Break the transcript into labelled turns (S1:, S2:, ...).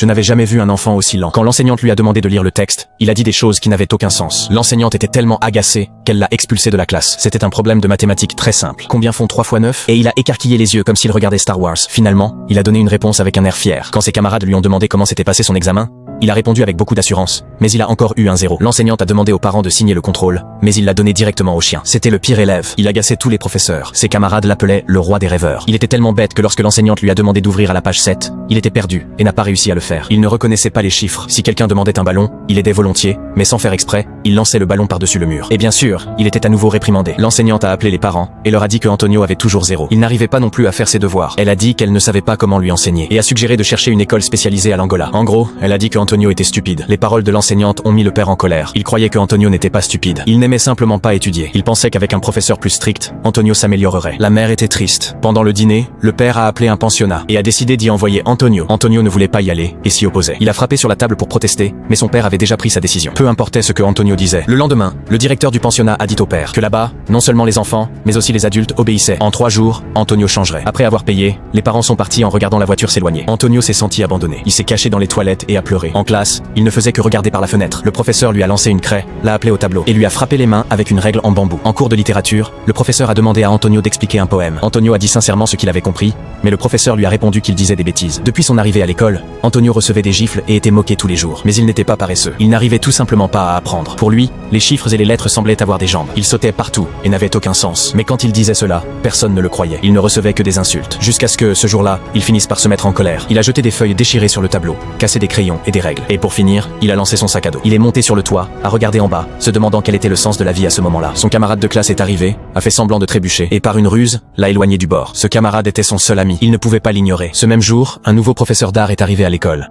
S1: Je n'avais jamais vu un enfant aussi lent. Quand l'enseignante lui a demandé de lire le texte, il a dit des choses qui n'avaient aucun sens. L'enseignante était tellement agacée qu'elle l'a expulsé de la classe. C'était un problème de mathématiques très simple. Combien font 3 fois 9? Et il a écarquillé les yeux comme s'il regardait Star Wars. Finalement, il a donné une réponse avec un air fier. Quand ses camarades lui ont demandé comment s'était passé son examen, il a répondu avec beaucoup d'assurance, mais il a encore eu un 0. L'enseignante a demandé aux parents de signer le contrôle, mais il l'a donné directement au chien. C'était le pire élève. Il agaçait tous les professeurs. Ses camarades l'appelaient le roi des rêveurs. Il était tellement bête que lorsque l'enseignante lui a demandé d'ouvrir à la page 7, il était perdu et n'a pas réussi à le faire. Il ne reconnaissait pas les chiffres. Si quelqu'un demandait un ballon, il aidait volontiers, mais sans faire exprès, il lançait le ballon par-dessus le mur. Et bien sûr, il était à nouveau réprimandé. L'enseignante a appelé les parents et leur a dit que Antonio avait toujours 0. Il n'arrivait pas non plus à faire ses devoirs. Elle a dit qu'elle ne savait pas comment lui enseigner et a suggéré de chercher une école spécialisée à l'Angola. En gros, elle a dit que Antonio était stupide. Les paroles de l'enseignante ont mis le père en colère. Il croyait que Antonio n'était pas stupide. Il n'aimait simplement pas étudier. Il pensait qu'avec un professeur plus strict, Antonio s'améliorerait. La mère était triste. Pendant le dîner, le père a appelé un pensionnat et a décidé d'y envoyer Antonio. Antonio ne voulait pas y aller et s'y opposait. Il a frappé sur la table pour protester, mais son père avait déjà pris sa décision. Peu importait ce que Antonio disait. Le lendemain, le directeur du pensionnat a dit au père que là-bas, non seulement les enfants, mais aussi les adultes obéissaient. En 3 jours, Antonio changerait. Après avoir payé, les parents sont partis en regardant la voiture s'éloigner. Antonio s'est senti abandonné. Il s'est caché dans les toilettes et a pleuré. En classe, il ne faisait que regarder par la fenêtre. Le professeur lui a lancé une craie, l'a appelé au tableau et lui a frappé les mains avec une règle en bambou. En cours de littérature, le professeur a demandé à Antonio d'expliquer un poème. Antonio a dit sincèrement ce qu'il avait compris, mais le professeur lui a répondu qu'il disait des bêtises. Depuis son arrivée à l'école, Antonio recevait des gifles et était moqué tous les jours. Mais il n'était pas paresseux. Il n'arrivait tout simplement pas à apprendre. Pour lui, les chiffres et les lettres semblaient avoir des jambes. Il sautait partout et n'avait aucun sens. Mais quand il disait cela, personne ne le croyait. Il ne recevait que des insultes. Jusqu'à ce que, ce jour-là, il finisse par se mettre en colère. Il a jeté des feuilles déchirées sur le tableau, cassé des crayons et des règles. Et pour finir, il a lancé son sac à dos. Il est monté sur le toit, a regardé en bas, se demandant quel était le sens de la vie à ce moment-là. Son camarade de classe est arrivé, a fait semblant de trébucher, et par une ruse, l'a éloigné du bord. Ce camarade était son seul ami. Il ne pouvait pas l'ignorer. Ce même jour, un nouveau professeur d'art est arrivé à l'école.